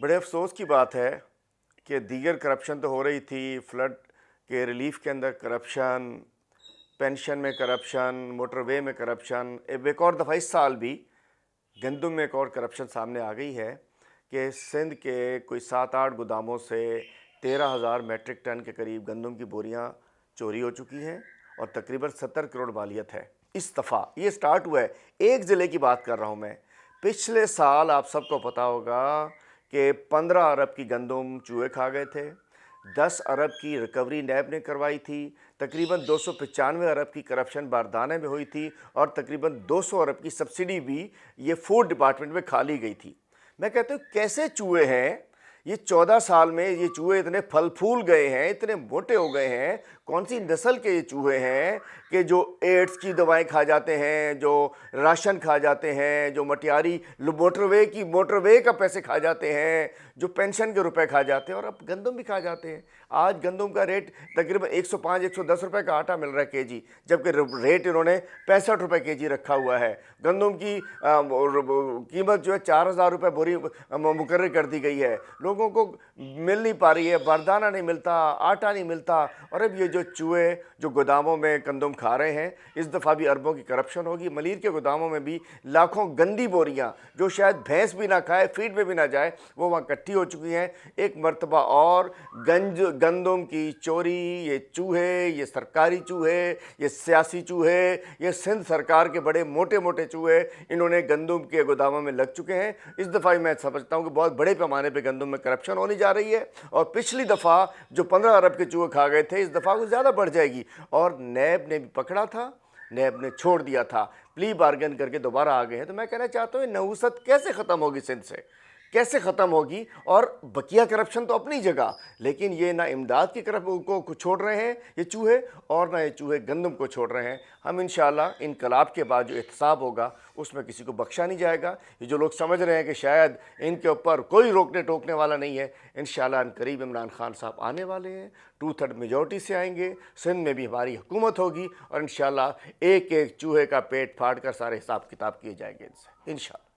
बड़े अफसोस की बात है कि दीगर करप्शन तो हो रही थी, फ्लड के रिलीफ के अंदर करप्शन, पेंशन में करप्शन, मोटरवे में करप्शन, अब एक और दफ़ा इस साल भी गंदम में एक और करप्शन सामने आ गई है कि सिंध के कोई 7-8 गोदामों से 13,000 मेट्रिक टन के करीब गंदम की बोरियां चोरी हो चुकी हैं और तकरीबन 70 करोड़ मालियत है। इस दफ़ा ये स्टार्ट हुआ है, एक ज़िले की बात कर रहा हूँ मैं। पिछले साल आप सबको पता होगा कि 15 अरब की गंदम चूहे खा गए थे, 10 अरब की रिकवरी नैब ने करवाई थी, तकरीबन 295 अरब की करप्शन बारदाने में हुई थी और तकरीबन 200 अरब की सब्सिडी भी ये फूड डिपार्टमेंट में खा ली गई थी। मैं कहता हूँ कैसे चूहे हैं ये, 14 साल में ये चूहे इतने फल फूल गए हैं, इतने मोटे हो गए हैं। कौन सी नस्ल के ये चूहे हैं कि जो एड्स की दवाएं खा जाते हैं, जो राशन खा जाते हैं, जो मटियारी मोटरवे का पैसे खा जाते हैं, जो पेंशन के रुपए खा जाते हैं और अब गंदम भी खा जाते हैं। आज गंदम का रेट तकरीबन 105-110 रुपए का आटा मिल रहा है केजी, जबकि रेट इन्होंने 65 रुपए केजी रखा हुआ है। गंदम की कीमत जो है 4,000 रुपये बोरी मुकर्रर कर दी गई है। लोगों को मिल नहीं पा रही है, बारदाना नहीं मिलता, आटा नहीं मिलता। और अब ये जो चूहे जो गोदामों में गंदम खा रहे हैं, इस दफ़ा भी अरबों की करप्शन होगी। मलीर के गोदामों में भी लाखों गंदी बोरियां जो शायद भैंस भी ना खाए, फीड में भी ना जाए, वो वहाँ इकट्ठी हो चुकी हैं। एक मरतबा और गंदम की चोरी, ये चूहे, ये सरकारी चूहे, ये सियासी चूहे, ये सिंध सरकार के बड़े मोटे मोटे चूहे इन्होंने गंदम के गोदामों में लग चुके हैं। इस दफ़ा मैं समझता हूँ कि बहुत बड़े पैमाने पर गंदम में करप्शन होने जा रही है और पिछली दफ़ा जो 15 अरब के चूहे खा गए थे, इस दफ़ा कुछ ज़्यादा बढ़ जाएगी। और नैब ने भी पकड़ा था, नैब ने छोड़ दिया था, प्ली बार्गेन करके दोबारा आ गए हैं। तो मैं कहना चाहता हूँ नहुसत कैसे ख़त्म होगी सिंध से, कैसे ख़त्म होगी? और बकिया करप्शन तो अपनी जगह, लेकिन ये ना इमदाद की को छोड़ रहे हैं ये चूहे, और ना ये चूहे गंदम को छोड़ रहे हैं। हम इंशाअल्लाह इनकलाब के बाद जो एहतसाब होगा उसमें किसी को बख्शा नहीं जाएगा। ये जो लोग समझ रहे हैं कि शायद इनके ऊपर कोई रोकने टोकने वाला नहीं है, इंशाअल्लाह करीब इमरान खान साहब आने वाले हैं, 2/3 मेजॉरिटी से आएंगे, सिंध में भी हमारी हुकूमत होगी और इंशाअल्लाह एक एक चूहे का पेट फाड़ कर सारे हिसाब किताब किए जाएंगे इनसे इंशाअल्लाह।